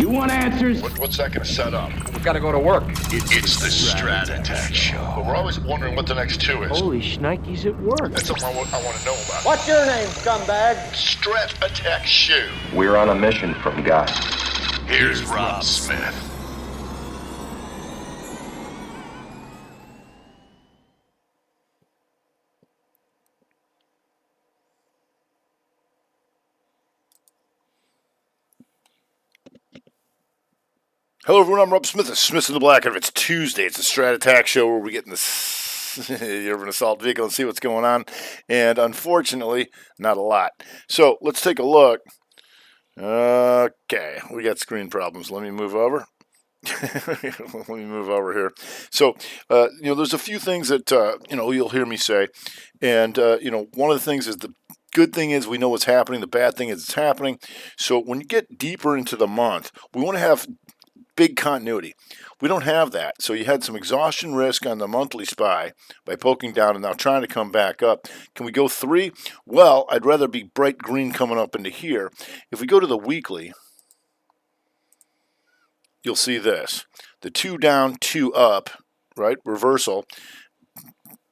You want answers? What's that going to set up? We've got to go to work. It's the Strat Attack Show. But we're always wondering what the next two is. Holy shnikes, it worked. That's something I want to know about. What's your name, scumbag? Strat Attack Show. We're on a mission from God. Here's Rob Smith. Hello everyone, I'm Rob Smith of Smith in the Black. If it's Tuesday, it's a Strat Attack Show where we get in this urban assault vehicle and see what's going on. And unfortunately, not a lot. So let's take a look. Okay, we got screen problems. Let me move over. Let me move over here. So, there's a few things that, you'll hear me say. And, one of the things is the good thing is we know what's happening. The bad thing is it's happening. So when you get deeper into the month, we want to have big continuity. We don't have that. So you had some exhaustion risk on the monthly SPY by poking down and now trying to come back up. Can we go 3? Well, I'd rather be bright green coming up into here. If we go to the weekly, you'll see this. The 2 down, 2 up, right? Reversal.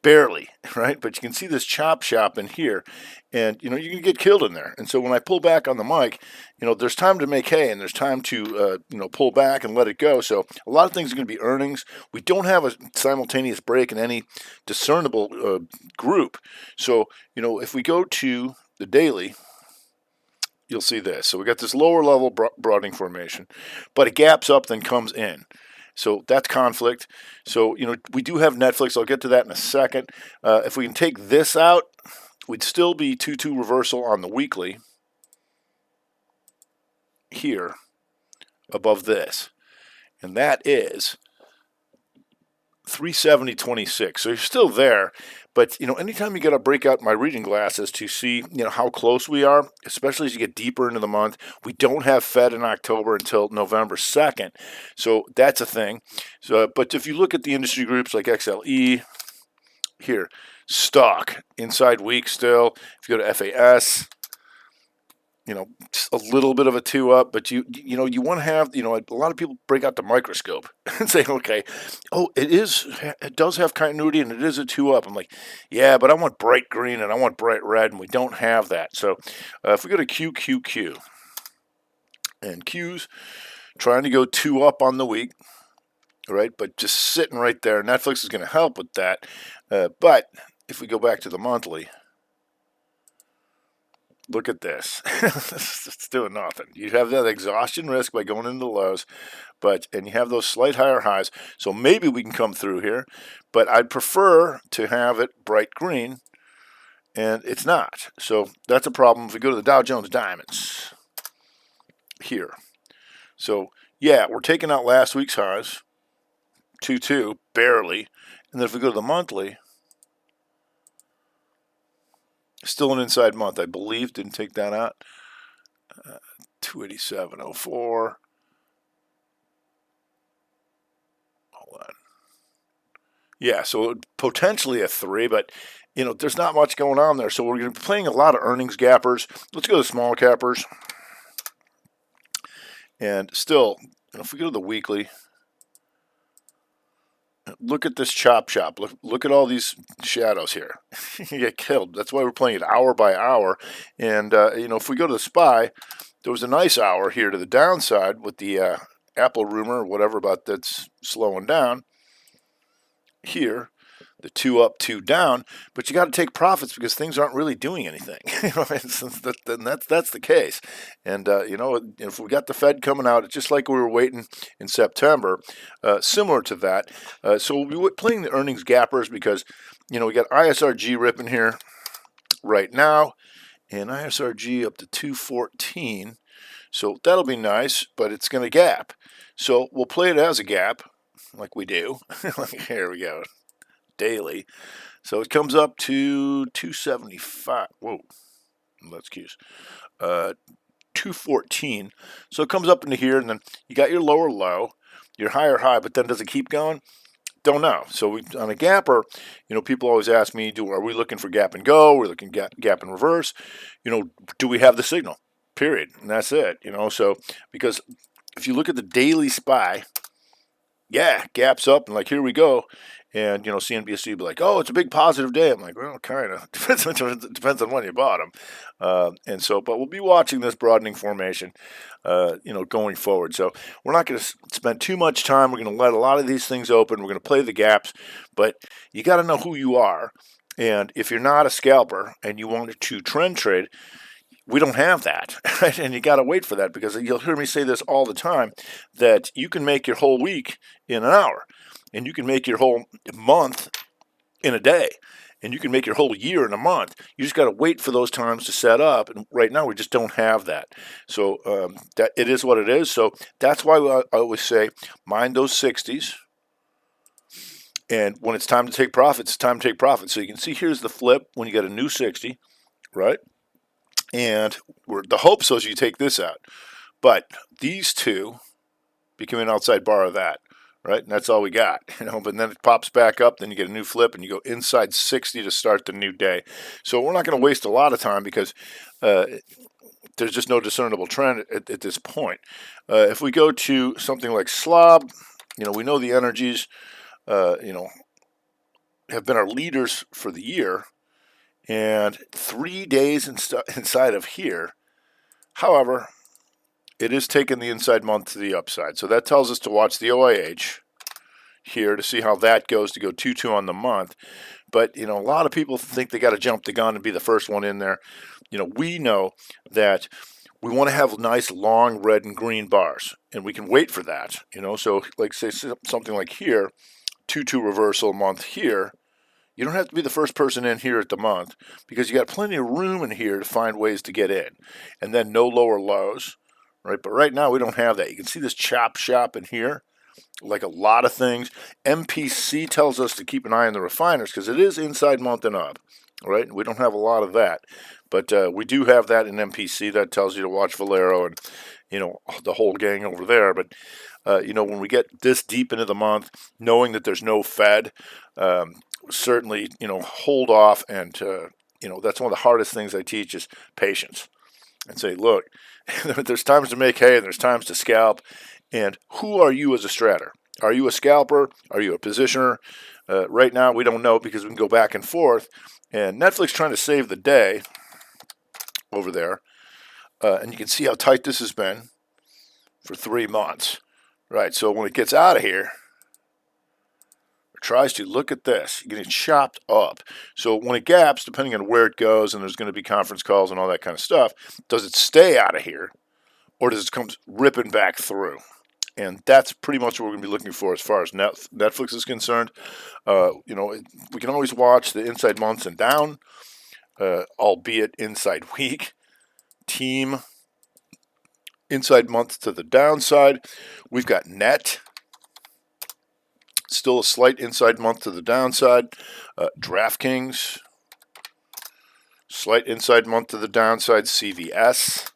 Barely, right? But you can see this chop shop in here, and you can get killed in there. And so when I pull back on the mic, there's time to make hay and there's time to pull back and let it go. So a lot of things are going to be earnings. We don't have a simultaneous break in any discernible group. So if we go to the daily, you'll see this. So we got this lower level broadening formation, but it gaps up then comes in. So that's conflict. So, we do have Netflix. I'll get to that in a second. If we can take this out, we'd still be 2-2 reversal on the weekly here above this. And that is 370.26. So you're still there. But, anytime you got to break out my reading glasses to see, how close we are, especially as you get deeper into the month, we don't have Fed in October until November 2nd. So that's a thing. So, but if you look at the industry groups like XLE, here, stock, inside week still. If you go to FAS, a little bit of a 2 up, but you want to have, a lot of people break out the microscope and say, okay, it does have continuity and it is a 2 up. I'm like, yeah, but I want bright green and I want bright red, and we don't have that. So if we go to QQQ, and Q's trying to go 2 up on the week, right? But just sitting right there. Netflix is going to help with that. But if we go back to the monthly, look at this. It's doing nothing. You have that exhaustion risk by going into the lows, and you have those slight higher highs. So maybe we can come through here, but I'd prefer to have it bright green, and it's not. So that's a problem. If we go to the Dow Jones Diamonds here. So, yeah, we're taking out last week's highs, 2-2, barely. And then if we go to the monthly, still an inside month, I believe. Didn't take that out. 287.04. Hold on. Yeah, so potentially a 3, but there's not much going on there. So we're going to be playing a lot of earnings gappers. Let's go to small cappers. And still, if we go to the weekly, look at this chop shop. Look at all these shadows here. You get killed. That's why we're playing it hour by hour. And, if we go to the SPY, there was a nice hour here to the downside with the Apple rumor or whatever about that's slowing down. Here, the 2 up, 2 down. But you got to take profits because things aren't really doing anything. That's the case. And, if we got the Fed coming out, it's just like we were waiting in September, similar to that. So we'll be playing the earnings gappers because, we got ISRG ripping here right now. And ISRG up to 214. So that'll be nice, but it's going to gap. So we'll play it as a gap like we do. Here we go. Daily. So it comes up to 275. Whoa. Let's excuse. 214. So it comes up into here, and then you got your lower low, your higher high, but then does it keep going? Don't know. So on a gapper, people always ask me, are we looking for gap and go? We're looking gap and reverse. Do we have the signal? Period. And that's it. So because if you look at the daily SPY, yeah, gaps up and like, here we go. And, you know, CNBC will be like, oh, it's a big positive day. I'm like, well, kind of. Depends on when you bought them. And so, but we'll be watching this broadening formation, you know, going forward. So we're not going to spend too much time. We're going to let a lot of these things open. We're going to play the gaps. But you got to know who you are. And if you're not a scalper and you want to trend trade, we don't have that, right? And you got to wait for that, because you'll hear me say this all the time, that you can make your whole week in an hour, and you can make your whole month in a day, and you can make your whole year in a month. You just got to wait for those times to set up, and right now we just don't have that. So that it is what it is. So that's why I always say, mind those 60s. And when it's time to take profits, it's time to take profits. So you can see here's the flip when you get a new 60, right? And the hope is you take this out. But these two become an outside bar of that, right? And that's all we got, you know. But then it pops back up, then you get a new flip, and you go inside 60 to start the new day. So we're not going to waste a lot of time, because there's just no discernible trend at this point. If we go to something like SLOB, you know, we know the energies, you know, have been our leaders for the year. And 3 days inside of here. However, it is taking the inside month to the upside. So that tells us to watch the OIH here to see how that goes, to go 2-2 on the month. But, you know, a lot of people think they got to jump the gun and be the first one in there. You know, we know that we want to have nice long red and green bars, and we can wait for that, you know. So like say something like here, 2-2 reversal month here. You don't have to be the first person in here at the month, because you got plenty of room in here to find ways to get in. And then no lower lows, right? But right now we don't have that. You can see this chop shop in here, like a lot of things. MPC tells us to keep an eye on the refiners, because it is inside month and up, right? We don't have a lot of that. But we do have that in MPC. That tells you to watch Valero and, you know, the whole gang over there. But, you know, when we get this deep into the month, knowing that there's no Fed, certainly, you know, hold off. And, you know, that's one of the hardest things I teach is patience. And say, look, there's times to make hay and there's times to scalp. And who are you as a stratter? Are you a scalper? Are you a positioner? Right now, we don't know, because we can go back and forth. And Netflix trying to save the day over there. And you can see how tight this has been for 3 months. Right, so when it gets out of here, tries to, look at this, you're getting chopped up. So when it gaps, depending on where it goes, and there's going to be conference calls and all that kind of stuff, does it stay out of here, or does it come ripping back through? And that's pretty much what we're going to be looking for as far as Netflix is concerned. You know, we can always watch the inside months and down, albeit inside week. Team, inside months to the downside. We've got net, still a slight inside month to the downside. DraftKings, slight inside month to the downside. CVS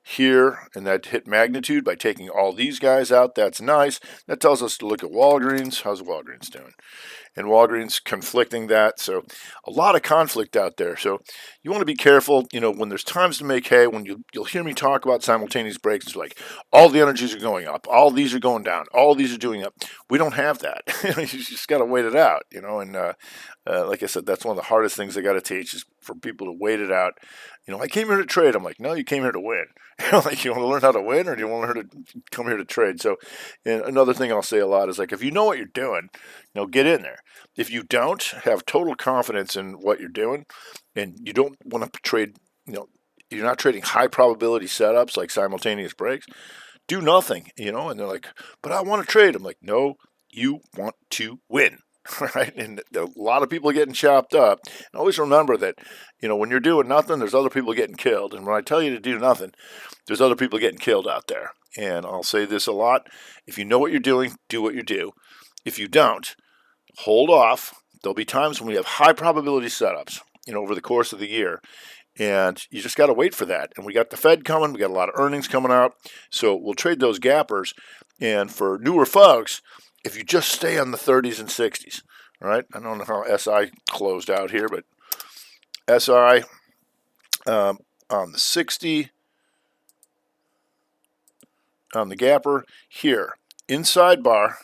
here, and that hit magnitude by taking all these guys out. That's nice. That tells us to look at Walgreens. How's Walgreens doing? And Walgreens conflicting that. So a lot of conflict out there. So you want to be careful, you know, when there's times to make hay, when you'll hear me talk about simultaneous breaks. It's like all the energies are going up, all these are going down, all these are doing up. We don't have that. You just got to wait it out, you know. And like I said, that's one of the hardest things I got to teach is for people to wait it out. You know, I came here to trade. I'm like, no, you came here to win. Like, you want to learn how to win, or do you want to learn to come here to trade? So, and another thing I'll say a lot is, like, if you know what you're doing, you know, get in there. If you don't have total confidence in what you're doing, and you don't want to trade, you know, you're not trading high probability setups like simultaneous breaks, do nothing, you know. And they're like, but I want to trade. I'm like, no, you want to win. Right? And a lot of people are getting chopped up. And always remember that, you know, when you're doing nothing, there's other people getting killed. And when I tell you to do nothing, there's other people getting killed out there. And I'll say this a lot. If you know what you're doing, do what you do. If you don't, hold off. There'll be times when we have high probability setups, you know, over the course of the year. And you just got to wait for that. And we got the Fed coming. We got a lot of earnings coming out. So we'll trade those gappers. And for newer folks, if you just stay on the 30s and 60s, all right? I don't know how SI closed out here, but SI on the 60, on the gapper here. Inside bar,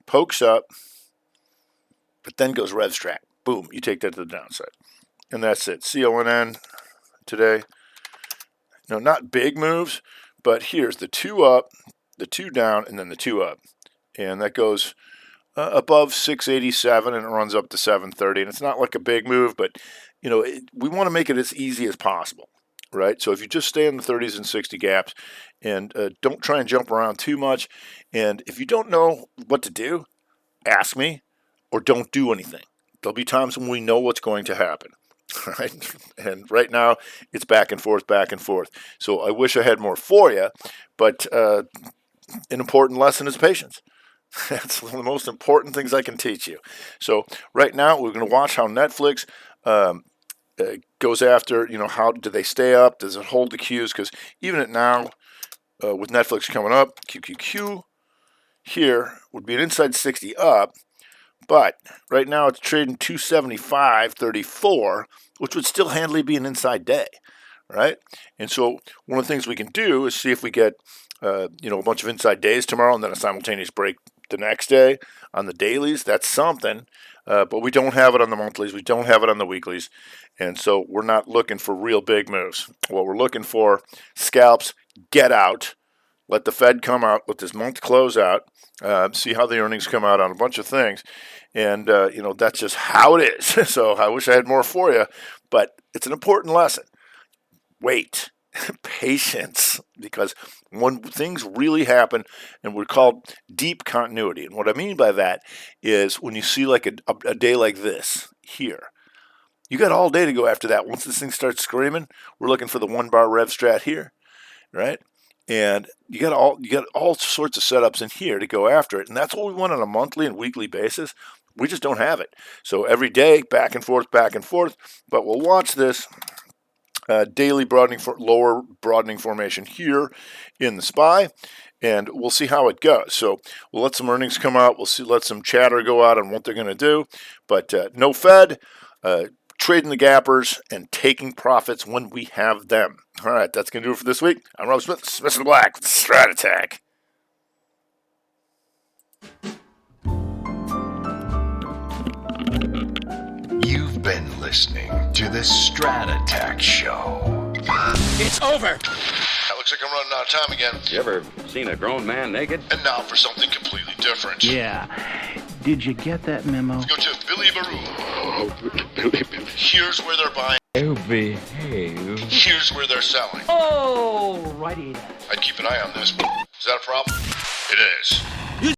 pokes up, but then goes rev strat. Boom, you take that to the downside. And that's it. CONN today. No, not big moves, but here's the 2 up, the 2 down, and then the 2 up. And that goes above 687 and it runs up to 730. And it's not like a big move, but you know, we want to make it as easy as possible, right? So if you just stay in the 30s and 60 gaps and don't try and jump around too much. And if you don't know what to do, ask me or don't do anything. There'll be times when we know what's going to happen, right? And right now it's back and forth, back and forth. So I wish I had more for you, but an important lesson is patience. That's one of the most important things I can teach you. So right now we're going to watch how Netflix goes after, you know, how do they stay up? Does it hold the cues? Because even at now, with Netflix coming up, QQQ here would be an inside 60 up, but right now it's trading 275.34, which would still handily be an inside day, right? And so one of the things we can do is see if we get, you know, a bunch of inside days tomorrow and then a simultaneous break the next day on the dailies. That's something, but we don't have it on the monthlies. We don't have it on the weeklies. And so we're not looking for real big moves. What we're looking for, scalps, get out. Let the Fed come out, let this month close out, see how the earnings come out on a bunch of things. And, you know, that's just how it is. So I wish I had more for you, but it's an important lesson. Wait. Patience, because when things really happen, and we're called deep continuity, and what I mean by that is when you see like a day like this here, you got all day to go after that. Once this thing starts screaming, we're looking for the 1 bar rev strat here, right? And you got all sorts of setups in here to go after it, and that's what we want on a monthly and weekly basis. We just don't have it. So every day, back and forth, but we'll watch this daily broadening for lower broadening formation here in the SPY, and we'll see how it goes. So we'll let some earnings come out. We'll let some chatter go out on what they're going to do, but no Fed, trading the gappers and taking profits when we have them. All right, that's going to do it for this week. I'm Rob Smith, Smith & Black, Strat Attack. You've been listening to the Strat Attack Show. It's over. That looks like I'm running out of time again. You ever seen a grown man naked? And now for something completely different. Yeah. Did you get that memo? Let's go to Billy Baroo. Here's where they're buying. Oh, behave. Here's where they're selling. Oh, righty. I'd keep an eye on this. Is that a problem? It is.